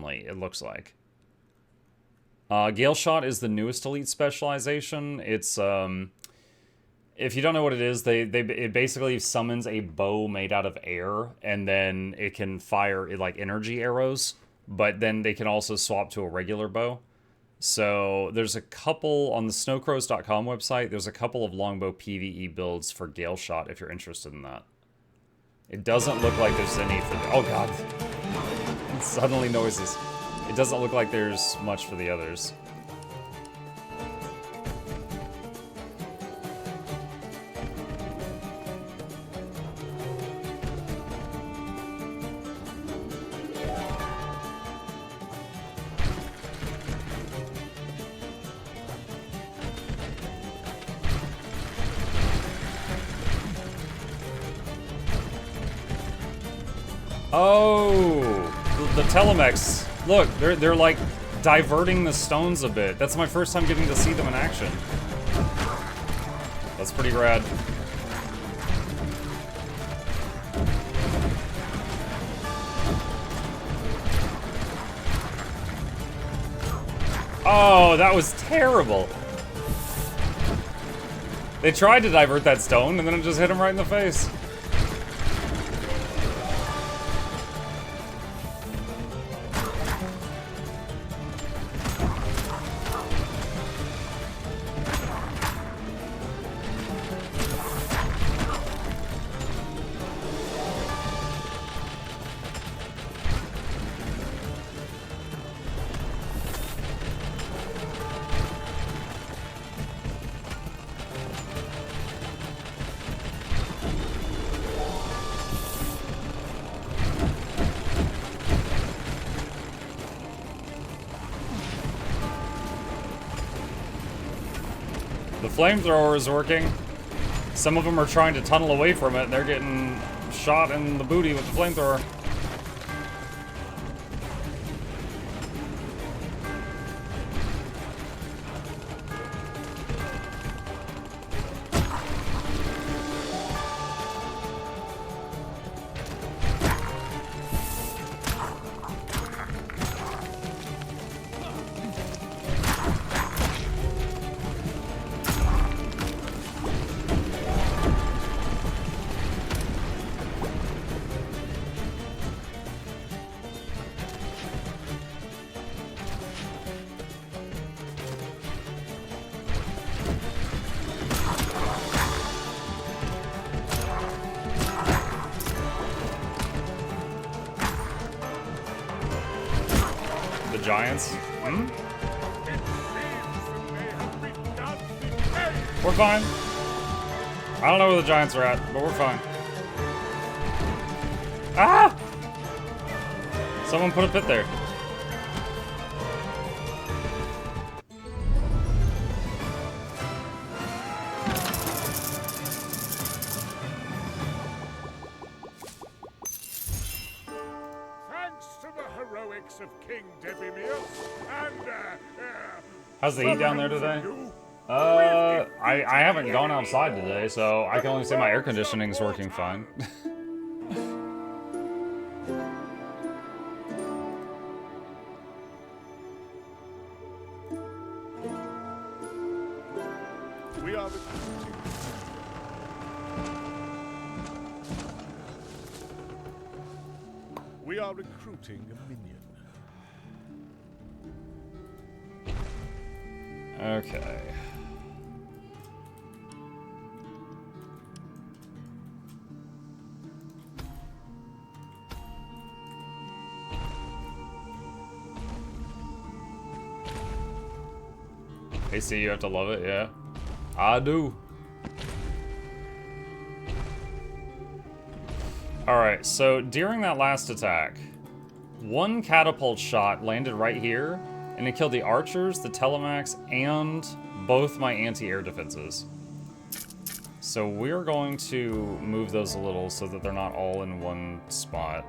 it looks like. Gale Shot is the newest elite specialization. It's if you don't know what it is, it basically summons a bow made out of air, and then it can fire like energy arrows, but then they can also swap to a regular bow. So there's a couple on the snowcrows.com website. There's a couple of longbow PvE builds for Gale Shot if you're interested in that. It doesn't look like there's any for the, oh god. Suddenly noises. It doesn't look like there's much for the others. Oh, the telemechs. Look, they're like diverting the stones a bit. That's my first time getting to see them in action. That's pretty rad. Oh, that was terrible. They tried to divert that stone and then it just hit him right in the face. The flamethrower is working. Some of them are trying to tunnel away from it, and they're getting shot in the booty with the flamethrower. Giants. Hmm? We're fine. I don't know where the giants are at, but we're fine. Ah! Someone put a pit there. How's the heat down there today? I haven't gone outside today, so I can only say my air conditioning is working fine. We are recruiting a minion. Okay. Hey, see, you have to love it, yeah. I do. Alright, so during that last attack, one catapult shot landed right here, and it killed the archers, the telemachs, and both my anti-air defenses. So we're going to move those a little so that they're not all in one spot.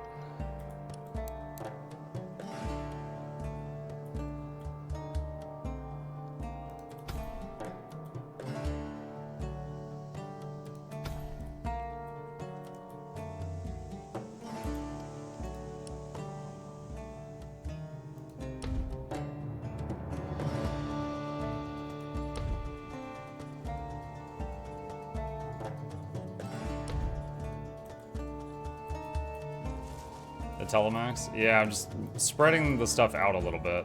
telemax? Yeah, I'm just spreading the stuff out a little bit.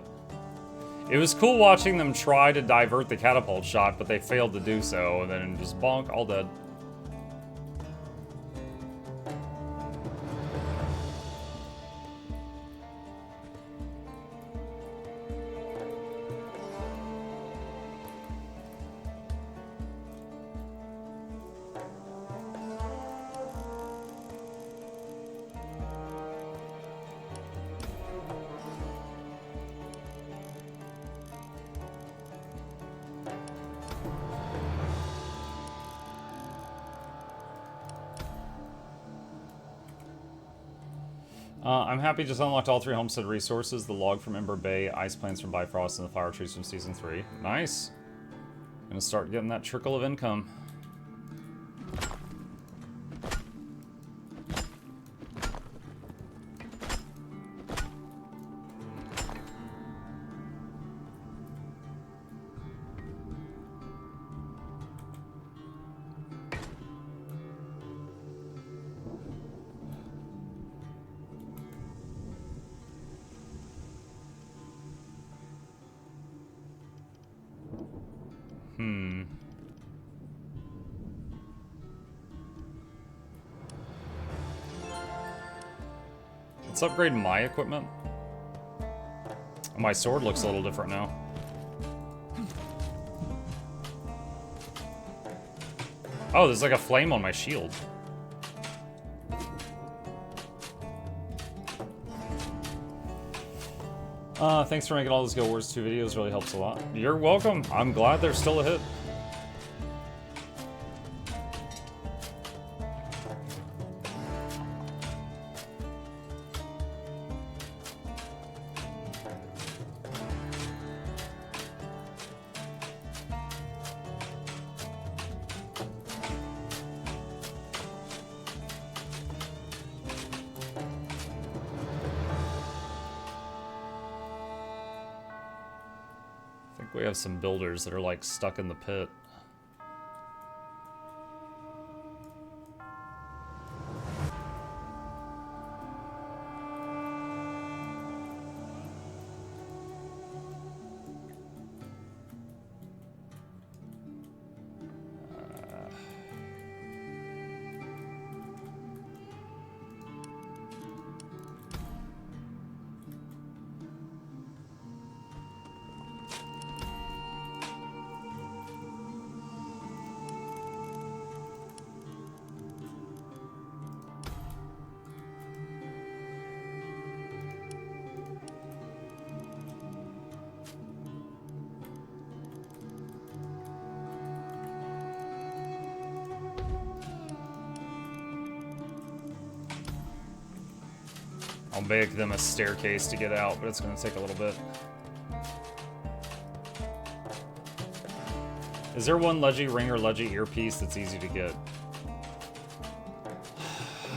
It was cool watching them try to divert the catapult shot, but they failed to do so, and then just bonk, all dead. I'm happy just unlocked all 3 homestead resources, the log from Ember Bay, ice plants from Bifrost, and the flower trees from Season 3. Nice. Gonna start getting that trickle of income. Let's upgrade my equipment. My sword looks a little different now. Oh, there's like a flame on my shield. Thanks for making all those Guild Wars 2 videos, really helps a lot. You're welcome. I'm glad they're still a hit. We have some builders that are like stuck in the pit. I'll make them a staircase to get out, but it's going to take a little bit. Is there one Leggy ring or Leggy earpiece that's easy to get?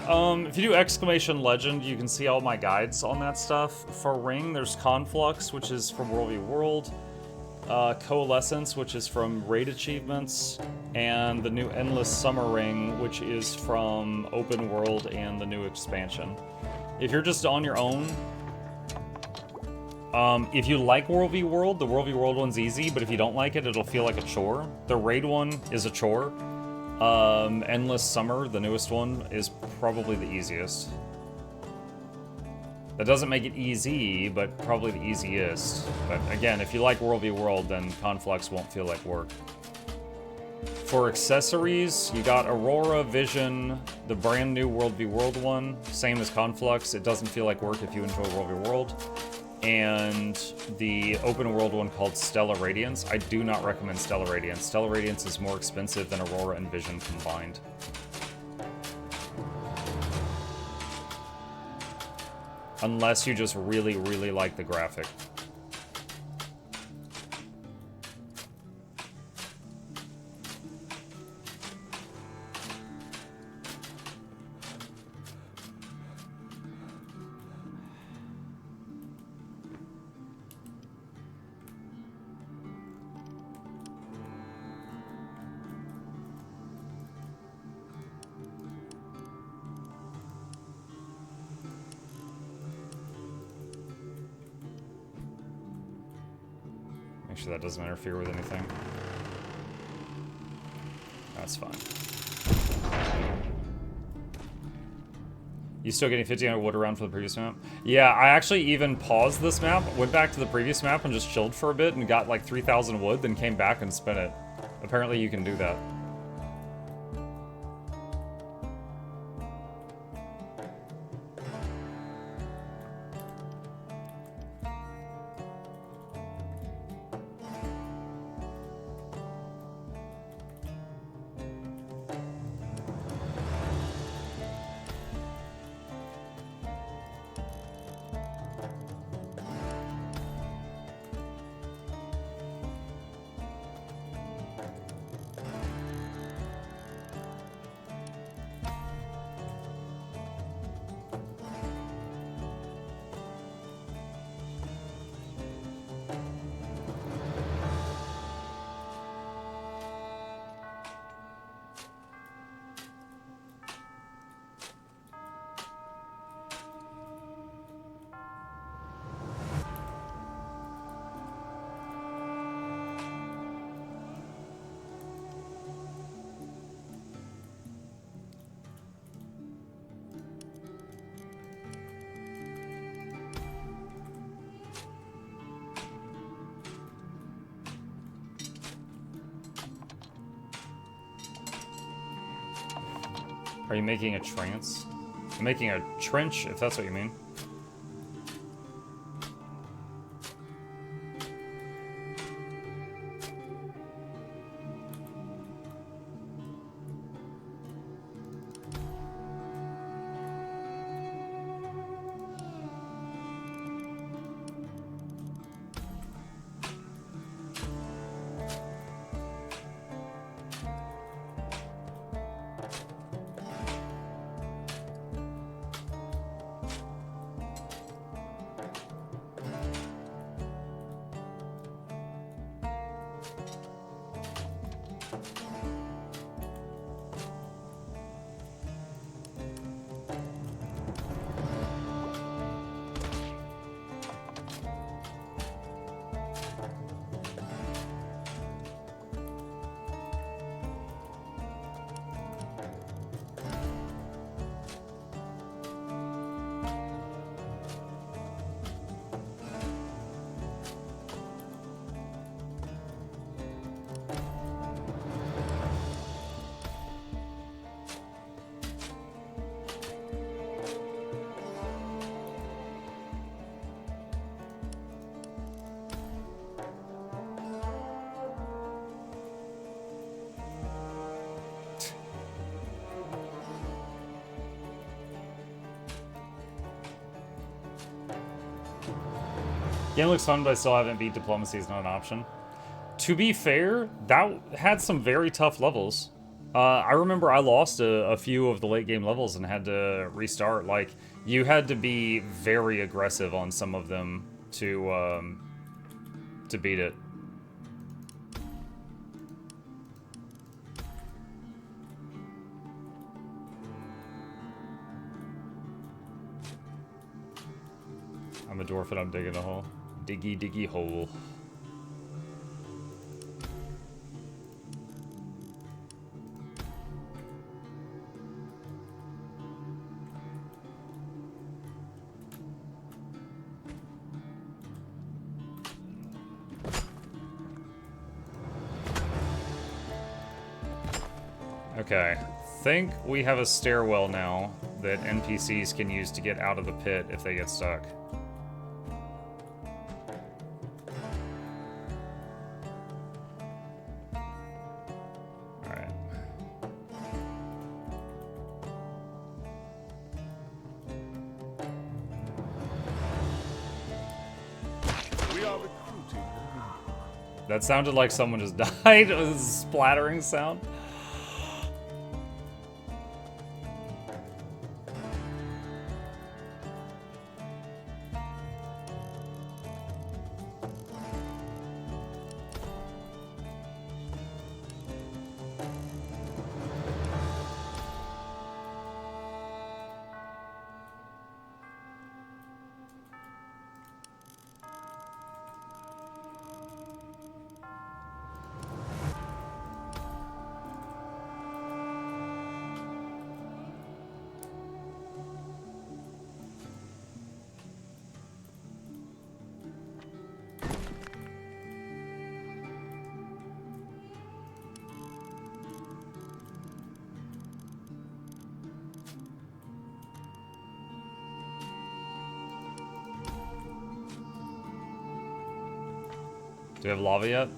If you do exclamation legend, you can see all my guides on that stuff. For ring, there's Conflux, which is from World v. World. Coalescence, which is from raid achievements. And the new Endless Summer Ring, which is from Open World and the new expansion. If you're just on your own, if you like World v. World, the World v. World one's easy, but if you don't like it, it'll feel like a chore. The raid one is a chore. Endless Summer, the newest one, is probably the easiest. That doesn't make it easy, but probably the easiest. But again, if you like World v. World, then Conflux won't feel like work. For accessories, you got Aurora, Vision, the brand new World v. World one, same as Conflux. It doesn't feel like work if you enjoy World v. World. And the open world one called Stellar Radiance. I do not recommend Stellar Radiance. Stellar Radiance is more expensive than Aurora and Vision combined. Unless you just really, really like the graphic. Make sure that doesn't interfere with anything. That's fine. You still getting 1,500 wood around from the previous map? Yeah, I actually even paused this map, went back to the previous map and just chilled for a bit and got like 3,000 wood, then came back and spent it. Apparently you can do that. Are you making a trance? I'm making a trench, if that's what you mean. Game looks fun, but I still haven't beat Diplomacy is not an option. To be fair, that had some very tough levels. I remember I lost a few of the late game levels and had to restart. Like, you had to be very aggressive on some of them to beat it. I'm a dwarf and I'm digging a hole. Diggy, diggy hole. Okay, think we have a stairwell now that NPCs can use to get out of the pit if they get stuck. Alright. We are recruiting. That sounded like someone just died. It was a splattering sound. Do we have lava yet?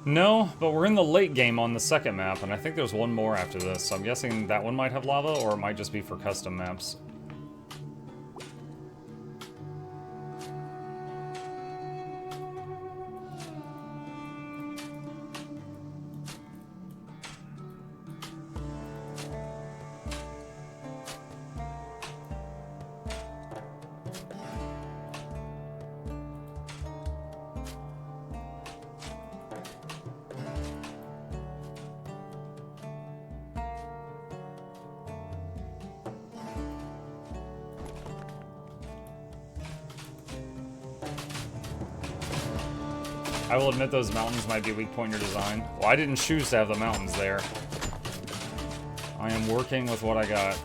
No, but we're in the late game on the second map, and I think there's one more after this, so I'm guessing that one might have lava, or it might just be for custom maps. I will admit those mountains might be a weak point in your design. Well, I didn't choose to have the mountains there. I am working with what I got.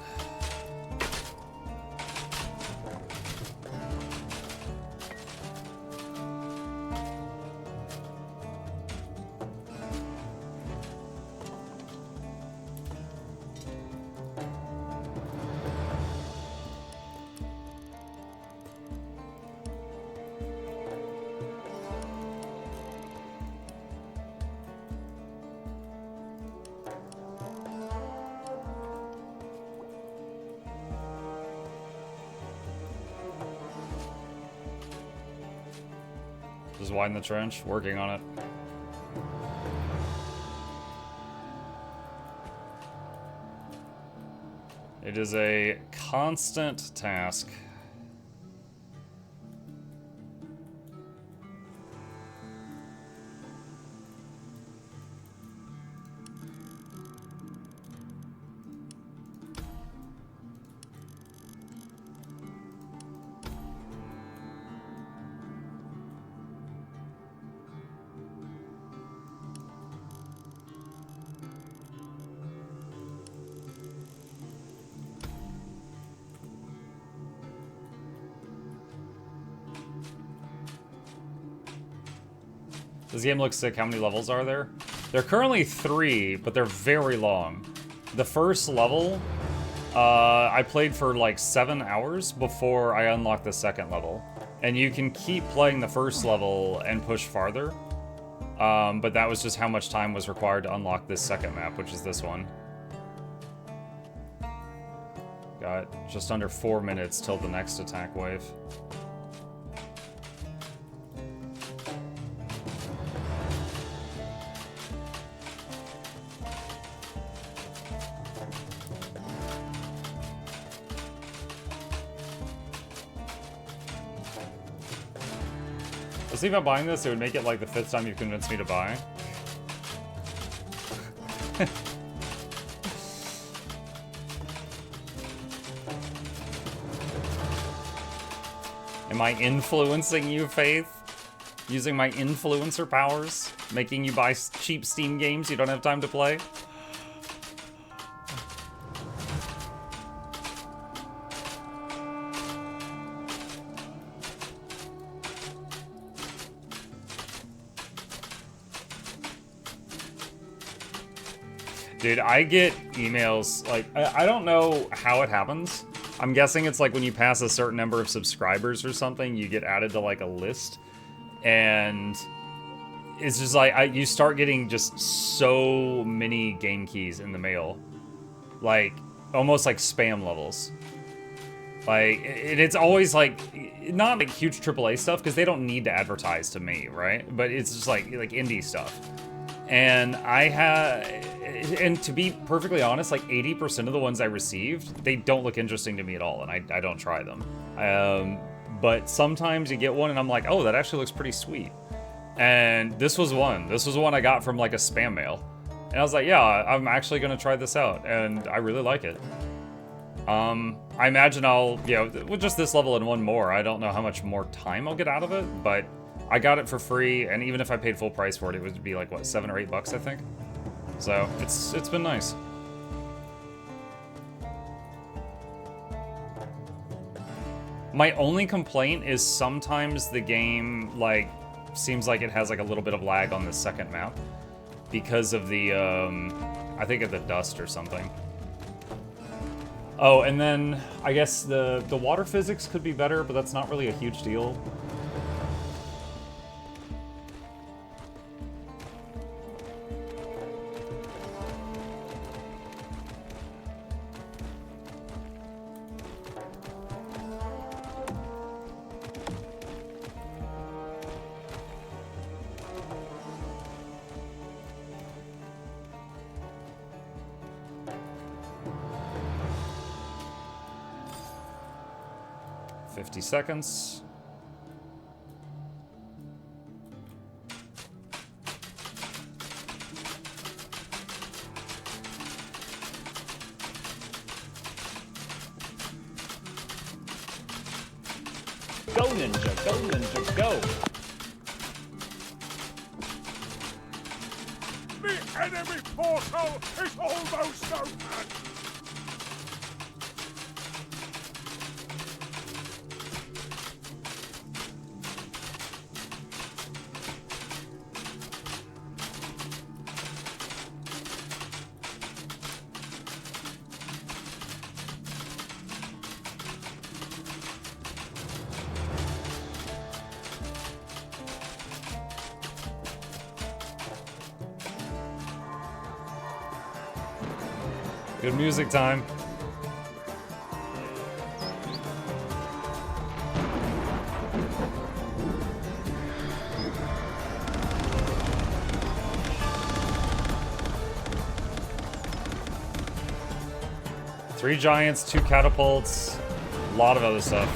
Just widen the trench, working on it. It is a constant task. This game looks sick. How many levels are there? There are currently 3, but they're very long. The first level, I played for like 7 hours before I unlocked the second level. And you can keep playing the first level and push farther. But that was just how much time was required to unlock this second map, which is this one. Got just under 4 minutes till the next attack wave. See about buying this, it would make it like the 5th time you've convinced me to buy. Am I influencing you, Faith? Using my influencer powers? Making you buy cheap Steam games you don't have time to play? Dude, I get emails, like, I don't know how it happens. I'm guessing it's like when you pass a certain number of subscribers or something, you get added to like a list. And it's just like, you start getting just so many game keys in the mail. Like, almost like spam levels. Like, it's always like, not like huge AAA stuff, because they don't need to advertise to me, right? But it's just like indie stuff. And and to be perfectly honest, like 80% of the ones I received, they don't look interesting to me at all, and I don't try them. But sometimes you get one and I'm like, oh, that actually looks pretty sweet. And this was one. This was one I got from like a spam mail. And I was like, yeah, I'm actually gonna try this out, and I really like it. I imagine I'll, with just this level and one more, I don't know how much more time I'll get out of it, but I got it for free, and even if I paid full price for it, it would be like, what, $7 or $8, I think? So, it's been nice. My only complaint is sometimes the game, like, seems like it has, like, a little bit of lag on the second map. Because of the, I think of the dust or something. Oh, and then, I guess the water physics could be better, but that's not really a huge deal. 50 seconds. Go, ninja, go, ninja, go. The enemy portal is almost open. Good music time. Three giants, 2 catapults, a lot of other stuff.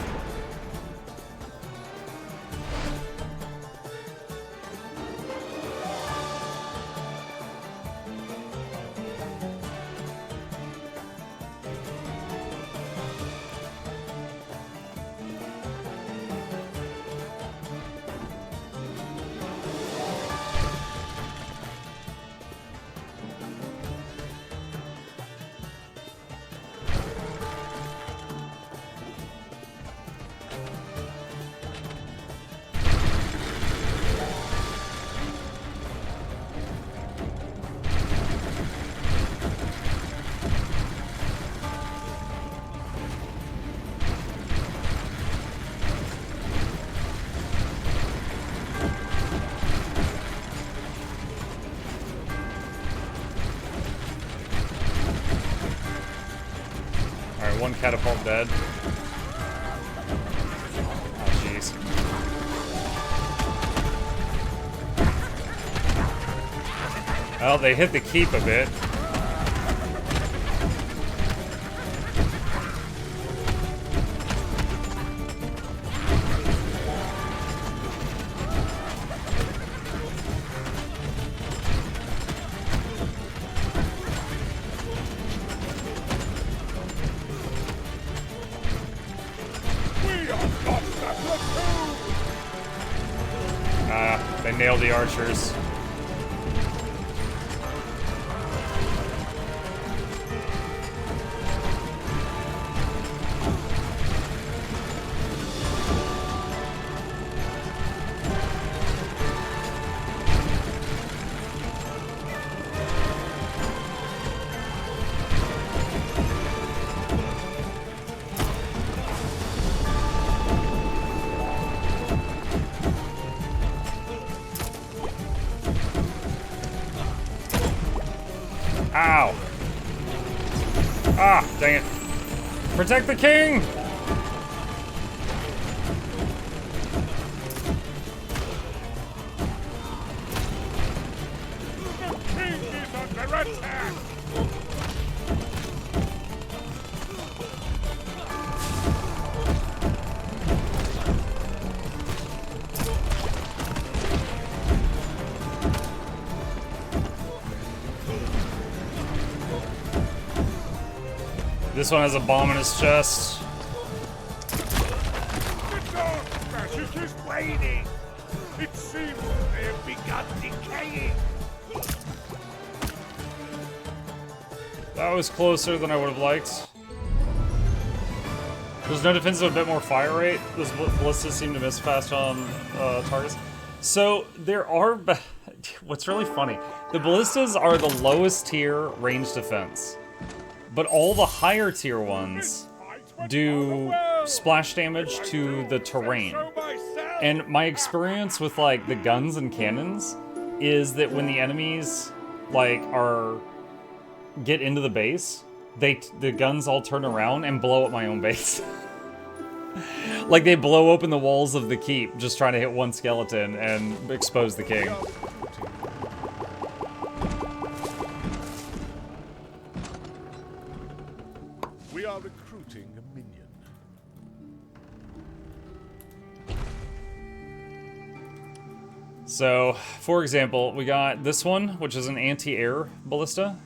Alright, 1 catapult dead. Oh, jeez. Well, they hit the keep a bit. They nailed the archers. Ow! Ah, dang it. Protect the king! The king is under attack. This one has a bomb in his chest. The dark magic is waning. It seems they have begun decaying. That was closer than I would have liked. There's no defense with a bit more fire rate. Those ballistas seem to miss fast on targets. So there are... What's really funny, the ballistas are the lowest tier range defense. But all the higher tier ones do splash damage to the terrain. And my experience with like the guns and cannons is that when the enemies like get into the base, the guns all turn around and blow up my own base. Like they blow open the walls of the keep just trying to hit one skeleton and expose the king. We are recruiting a minion. So, for example, we got this one, which is an anti-air ballista.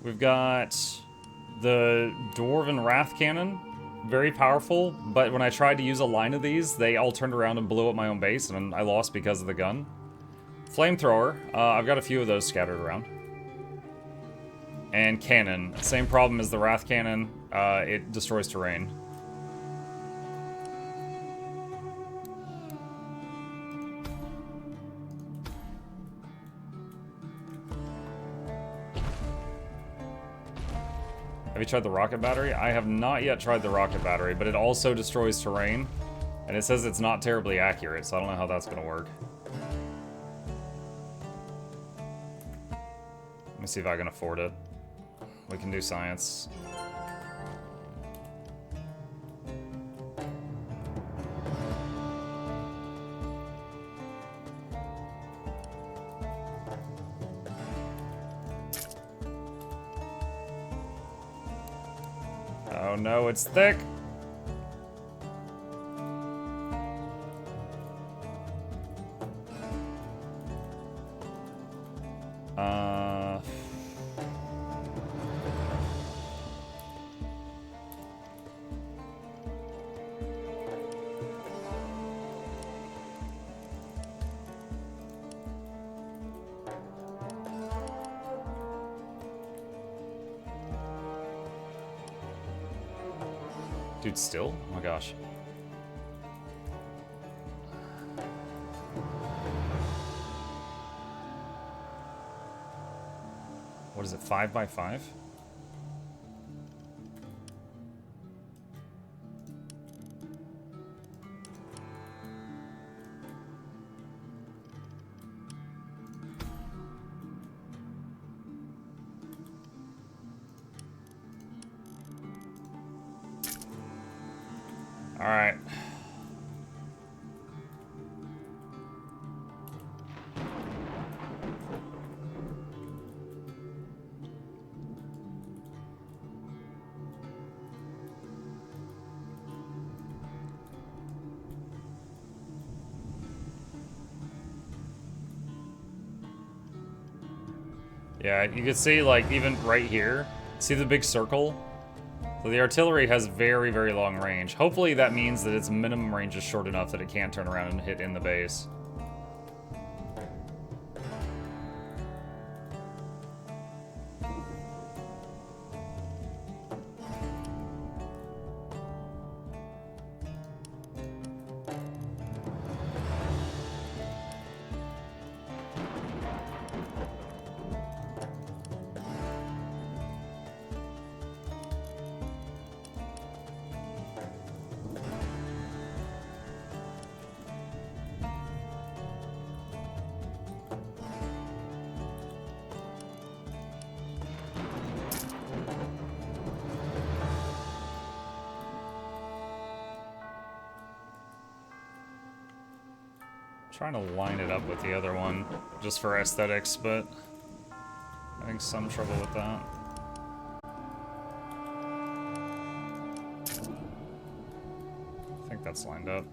We've got the Dwarven Wrath Cannon, very powerful, but when I tried to use a line of these, they all turned around and blew up my own base, and I lost because of the gun. Flamethrower, I've got a few of those scattered around. And Cannon, same problem as the Wrath Cannon, it destroys terrain. Have you tried the rocket battery? I have not yet tried the rocket battery, but it also destroys terrain. And it says it's not terribly accurate, so I don't know how that's going to work. Let me see if I can afford it. We can do science. Oh no, it's thick! Dude, still? Oh my gosh. What is it, 5x5? All right. Yeah, you can see, like, even right here, see the big circle? So the artillery has very, very long range. Hopefully that means that its minimum range is short enough that it can't turn around and hit in the base. Trying to line it up with the other one just for aesthetics, but having some trouble with that. I think that's lined up.